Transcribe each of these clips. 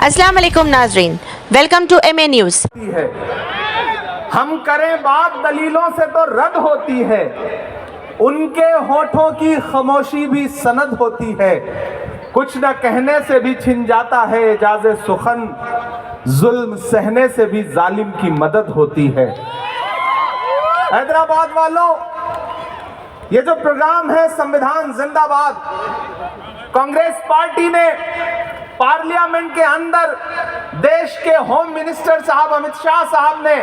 अस्सलाम वालेकुम नाजरीन, वेलकम टू MA न्यूज़। हम करें बात दलीलों से तो रद्द होती है, उनके होठों की खामोशी भी सनद होती है। कुछ न कहने से भी छिन जाता है एजाज़े सुखन, जुल्म सहने से भी जालिम की मदद होती है। हैदराबाद वालों, ये जो प्रोग्राम है संविधान जिंदाबाद, कांग्रेस पार्टी ने पार्लियामेंट के अंदर देश के होम मिनिस्टर साहब अमित शाह साहब ने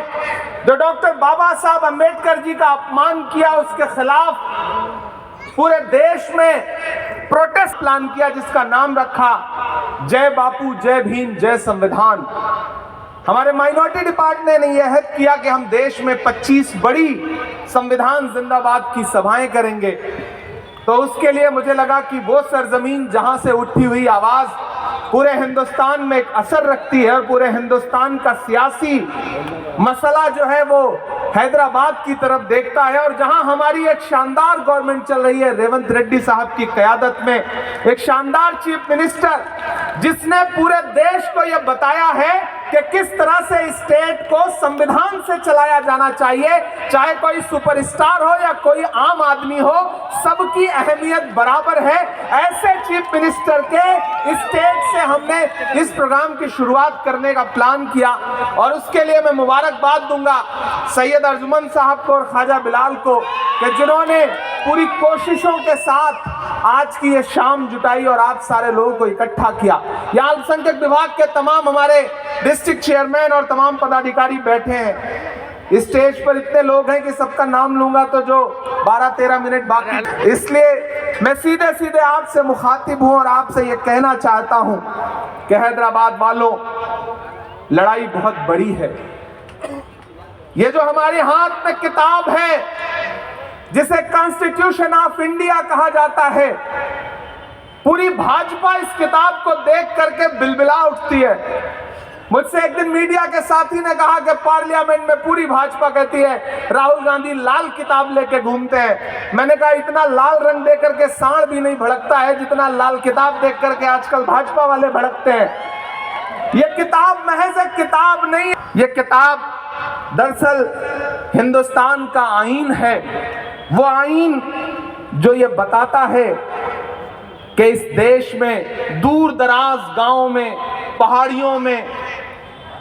जो डॉक्टर बाबा साहब अंबेडकर जी का अपमान किया, उसके खिलाफ पूरे देश में प्रोटेस्ट प्लान किया, जिसका नाम रखा जय बापू, जय भीम, जय संविधान। हमारे माइनॉरिटी डिपार्टमेंट ने यह अहद किया कि हम देश में 25 बड़ी संविधान जिंदाबाद की सभाएं करेंगे। तो उसके लिए मुझे लगा कि वो सरजमीन जहां से उठी हुई आवाज पूरे हिंदुस्तान में एक असर रखती है और पूरे हिंदुस्तान का सियासी मसला जो है वो हैदराबाद की तरफ देखता है, और जहां हमारी एक शानदार गवर्नमेंट चल रही है रेवंत रेड्डी साहब की क़यादत में, एक शानदार चीफ मिनिस्टर जिसने पूरे देश को यह बताया है कि किस तरह से स्टेट को संविधान से चलाया जाना चाहिए, चाहे कोई सुपरस्टार हो या कोई आम आदमी हो, सबकी अहमियत बराबर है। ऐसे चीफ मिनिस्टर के स्टेट से हमने इस प्रोग्राम की शुरुआत करने का प्लान किया, और उसके लिए मैं मुबारकबाद दूंगा सैयद अर्जुमन साहब को और ख्वाजा बिलाल को कि जिन्होंने पूरी कोशिशों के साथ आज की ये शाम जुटाई और आप सारे लोगों को इकट्ठा किया। यहाँ अल्पसंख्यक विभाग के तमाम हमारे डिस्ट्रिक्ट चेयरमैन और तमाम पदाधिकारी बैठे हैं। स्टेज पर इतने लोग हैं कि सबका नाम लूंगा तो जो 12-13 मिनट बाकी, इसलिए मैं सीधे सीधे आपसे मुखातिब हूं और आपसे ये कहना चाहता हूं कि हैदराबाद वालों, लड़ाई बहुत बड़ी है। ये जो हमारे हाथ में किताब है जिसे कॉन्स्टिट्यूशन ऑफ इंडिया कहा जाता है, पूरी भाजपा इस किताब को देख करके बिलबिला उठती है। मुझसे एक दिन मीडिया के साथी ने कहा कि पार्लियामेंट में पूरी भाजपा कहती है राहुल गांधी लाल किताब लेके घूमते हैं। मैंने कहा इतना लाल रंग देकर के सांड भी नहीं भड़कता है जितना लाल किताब देख करके आजकल भाजपा वाले भड़कते हैं। ये किताब महज एक किताब नहीं, ये किताब दरअसल हिंदुस्तान का आईन है। वो आईन जो ये बताता है कि इस देश में दूर दराज गांवों में, पहाड़ियों में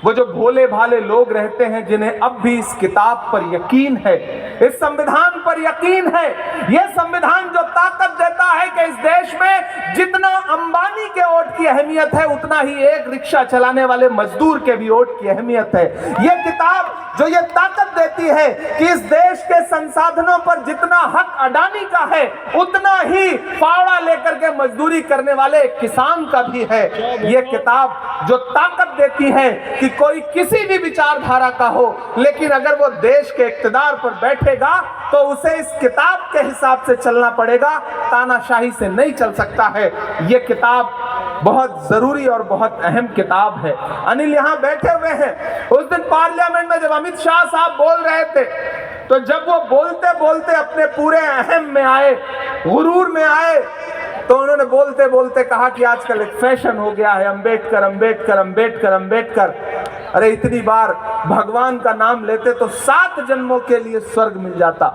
वो जो भोले भाले लोग रहते हैं, जिन्हें अब भी इस किताब पर यकीन है, इस संविधान पर यकीन है। यह संविधान जो ताकत देता है कि इस देश में जितना अंबानी के वोट की अहमियत है, उतना ही एक रिक्शा चलाने वाले मजदूर के भी वोट की अहमियत है। यह किताब जो ये ताकत देती है कि इस देश के संसाधनों पर जितना हक अडानी का है, उतना ही फावड़ा लेकर के मजदूरी करने वाले किसान का भी है। यह किताब जो ताकत देती है कि कोई किसी भी विचारधारा का हो, लेकिन अगर वो देश के इक्तदार पर बैठेगा तो उसे इस किताब के हिसाब से चलना पड़ेगा, तानाशाही से नहीं चल सकता है। ये किताब बहुत जरूरी और बहुत अहम किताब है। अनिल यहाँ बैठे हुए हैं, उस दिन पार्लियामेंट में जब अमित शाह साहब बोल रहे थे, तो जब वो बोलते बोलते अपने पूरे अहम में आए, गुरूर में आए, तो उन्होंने बोलते बोलते कहा कि आजकल एक फैशन हो गया है अंबेडकर अंबेडकर अंबेडकर अंबेडकर। अरे इतनी बार भगवान का नाम लेते तो 7 जन्मों के लिए स्वर्ग मिल जाता।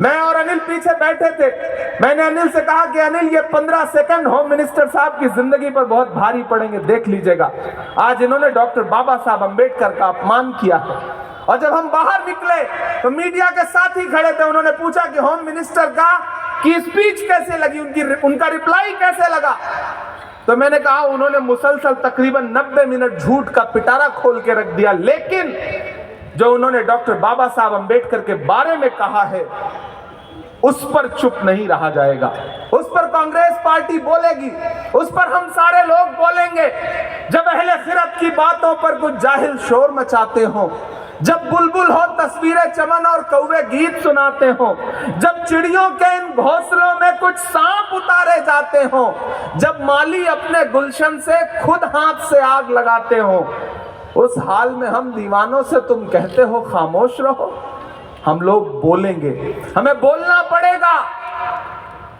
मैं और अनिल पीछे बैठे थे, मैंने अनिल से कहा कि अनिल ये 15 सेकंड होम मिनिस्टर साहब की जिंदगी पर बहुत भारी पड़ेंगे, देख लीजिएगा। आज इन्होंने डॉक्टर बाबा साहब अंबेडकर का अपमान किया है। और जब हम बाहर निकले तो मीडिया के साथ ही खड़े थे, उन्होंने पूछा कि होम मिनिस्टर की स्पीच कैसे लगी, उनका रिप्लाई कैसे लगा। तो मैंने कहा उन्होंने मुसलसल तकरीबन 90 मिनट झूठ का पिटारा खोल के रख दिया, लेकिन जो उन्होंने डॉक्टर बाबा साहब अंबेडकर के बारे में कहा है उस पर चुप नहीं रहा जाएगा। उस पर कांग्रेस पार्टी बोलेगी, उस पर हम सारे लोग बोलेंगे। जब अहले खिरत की बातों पर कुछ जाहिल शोर मचाते हो, जब बुलबुल हो तस्वीरें चमन और कौवे गीत सुनाते हो, जब चिड़ियों के इन घोंसलों में कुछ सांप उतारे जाते हो, जब माली अपने गुलशन से खुद हाथ से आग लगाते हो, उस हाल में हम दीवानों से तुम कहते हो खामोश रहो। हम लोग बोलेंगे, हमें बोलना पड़ेगा।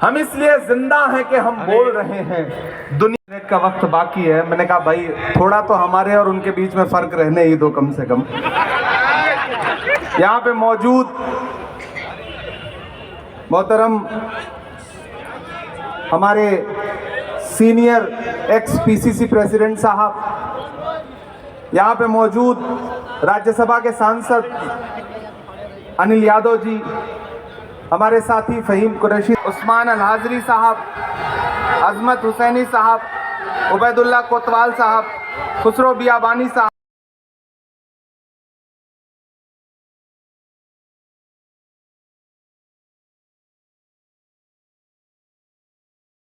हम इसलिए जिंदा हैं कि हम बोल रहे हैं। दुनिया का वक्त बाकी है। मैंने कहा भाई थोड़ा तो हमारे और उनके बीच में फर्क रहने ही दो कम से कम। यहाँ पे मौजूद मोहतरम हमारे सीनियर एक्स पीसीसी प्रेसिडेंट साहब, यहाँ पे मौजूद राज्यसभा के सांसद अनिल यादव जी, हमारे साथी फहीम कुरैशी, उस्मान अल हाजरी साहब, अजमत हुसैनी साहब, उबैदुल्ला कोतवाल साहब, खुसरो बियाबानी साहब।